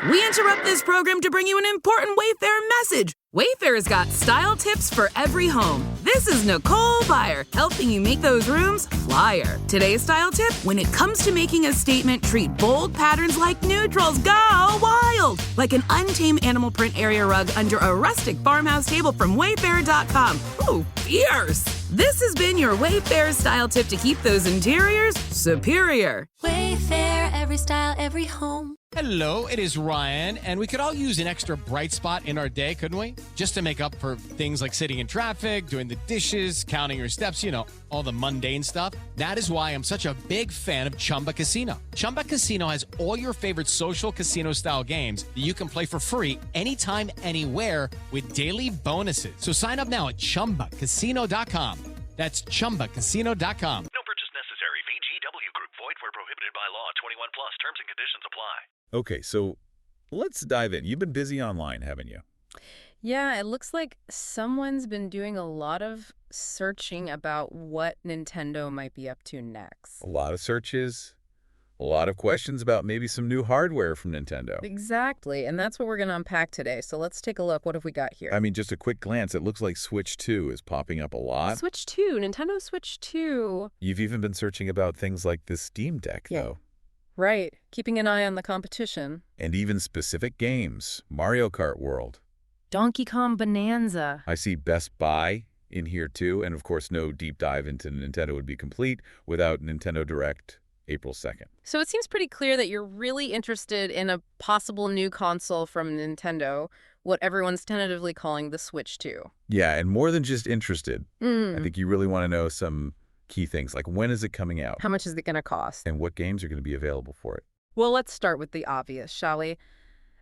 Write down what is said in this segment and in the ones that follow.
We interrupt this program to bring you an important Wayfair message. Wayfair's got style tips for every home. This is Nicole Byer, helping you make those rooms flyer. Today's style tip: when it comes to making a statement, treat bold patterns like neutrals. Go wild! Like an untamed animal print area rug under a rustic farmhouse table from Wayfair.com. Ooh, fierce! This has been your Wayfair style tip to keep those interiors superior. Wayfair, every style, every home. Hello, it is Ryan, and we could all use an extra bright spot in our day, couldn't we? Just to make up for things like sitting in traffic, doing the dishes, counting your steps, you know, all the mundane stuff. That is why I'm such a big fan of Chumba Casino. Chumba Casino has all your favorite social casino-style games that you can play for free anytime, anywhere with daily bonuses. So sign up now at ChumbaCasino.com. That's ChumbaCasino.com. No purchase necessary. VGW Group. Void where prohibited by law. 21 plus. Terms and conditions apply. Okay, so let's dive in. You've been busy online, haven't you? Yeah, it looks like someone's been doing a lot of searching about what Nintendo might be up to next. A lot of searches, a lot of questions about maybe some new hardware from Nintendo. Exactly, and that's what we're going to unpack today. So let's take a look. What have we got here? I mean, just a quick glance, it looks like Switch 2 is popping up a lot. Switch 2, Nintendo Switch 2. You've even been searching about things like the Steam Deck, though. Right, keeping an eye on the competition. And even specific games. Mario Kart World. Donkey Kong Bonanza. I see Best Buy in here, too. And, of course, no deep dive into Nintendo would be complete without Nintendo Direct April 2nd. So it seems pretty clear that you're really interested in a possible new console from Nintendo, what everyone's tentatively calling the Switch 2. Yeah, and more than just interested. I think you really want to know some key things, like when is it coming out? How much is it going to cost? And what games are going to be available for it? Well, let's start with the obvious, shall we?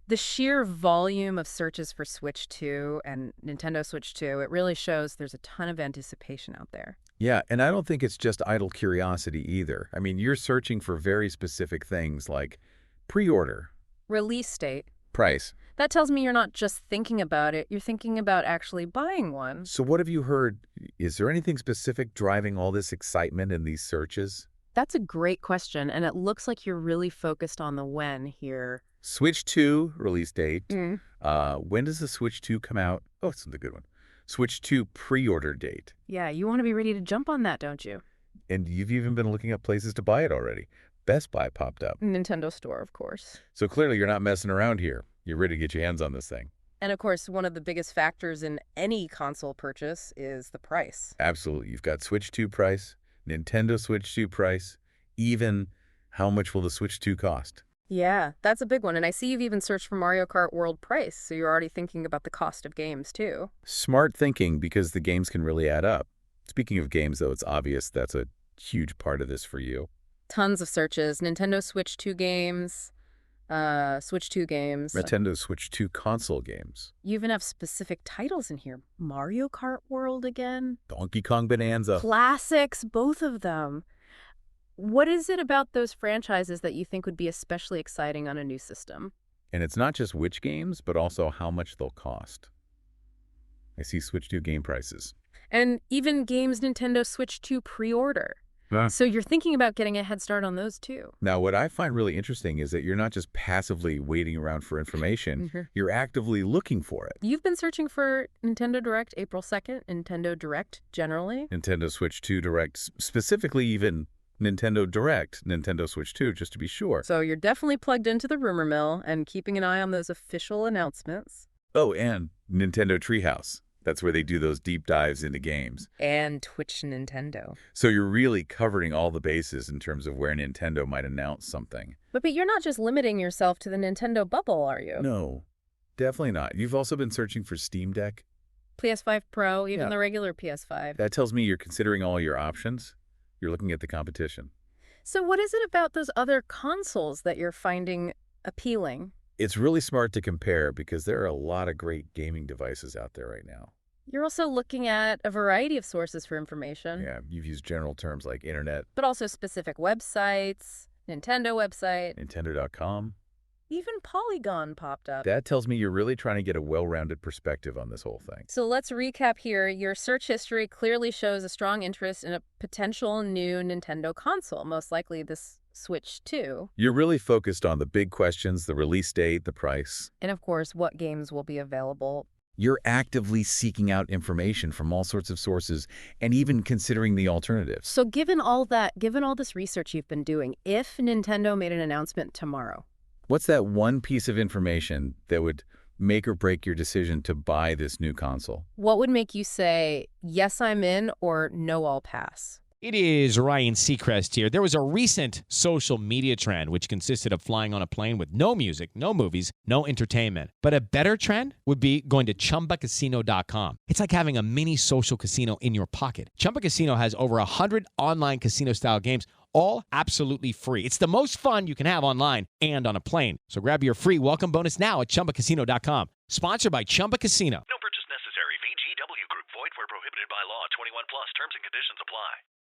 The sheer volume of searches for Switch 2 and Nintendo Switch 2, it really shows there's a ton of anticipation out there. Yeah, and I don't think it's just idle curiosity either. I mean, you're searching for very specific things like pre-order, Release date. price. That tells me you're not just thinking about it, you're thinking about actually buying one. So what have you heard? Is there anything specific driving all this excitement in these searches? That's a great question, and it looks like you're really focused on the when here. Switch 2 release date. When does the Switch 2 come out? Oh, it's a good one. Switch 2 pre-order date. Yeah, you want to be ready to jump on that, don't you? And you've even been looking up places to buy it already. Best Buy popped up. Nintendo Store, of course. So clearly you're not messing around here. You're ready to get your hands on this thing. And of course, one of the biggest factors in any console purchase is the price. Absolutely. You've got Switch 2 price, Nintendo Switch 2 price, even how much will the Switch 2 cost? Yeah, that's a big one. And I see you've even searched for Mario Kart World price, so you're already thinking about the cost of games, too. Smart thinking, because the games can really add up. Speaking of games, though, it's obvious that's a huge part of this for you. Tons of searches. Nintendo Switch 2 games, Switch 2 games. Nintendo Switch 2 console games. You even have specific titles in here. Mario Kart World again. Donkey Kong Bonanza. Classics, both of them. What is it about those franchises that you think would be especially exciting on a new system? And it's not just which games, but also how much they'll cost. I see Switch 2 game prices. And even games Nintendo Switch 2 pre-order. So you're thinking about getting a head start on those too. Now, what I find really interesting is that you're not just passively waiting around for information. You're actively looking for it. You've been searching for Nintendo Direct April 2nd, Nintendo Direct generally. Nintendo Switch 2 Direct, specifically even Nintendo Direct, Nintendo Switch 2, just to be sure. So you're definitely plugged into the rumor mill and keeping an eye on those official announcements. Oh, and Nintendo Treehouse. That's where they do those deep dives into games. And Twitch Nintendo. So you're really covering all the bases in terms of where Nintendo might announce something. But you're not just limiting yourself to the Nintendo bubble, are you? No, definitely not. You've also been searching for Steam Deck. PS5 Pro, even the regular PS5. That tells me you're considering all your options. You're looking at the competition. So what is it about those other consoles that you're finding appealing? It's really smart to compare because there are a lot of great gaming devices out there right now. You're also looking at a variety of sources for information. Yeah, you've used general terms like internet. But also specific websites, Nintendo website. Nintendo.com. Even Polygon popped up. That tells me you're really trying to get a well-rounded perspective on this whole thing. So let's recap here. Your search history clearly shows a strong interest in a potential new Nintendo console, most likely this Switch 2, You're really focused on the big questions, the release date, the price. and of course, what games will be available. You're actively seeking out information from all sorts of sources and even considering the alternatives. So given all this research you've been doing, if Nintendo made an announcement tomorrow, What's that one piece of information that would make or break your decision to buy this new console? what would make you say, yes, I'm in, or no, I'll pass? It is Ryan Seacrest here. There was a recent social media trend which consisted of flying on a plane with no music, no movies, no entertainment. But a better trend would be going to ChumbaCasino.com. It's like having a mini social casino in your pocket. Chumba Casino has over 100 online casino-style games, all absolutely free. It's the most fun you can have online and on a plane. So grab your free welcome bonus now at ChumbaCasino.com. Sponsored by Chumba Casino. No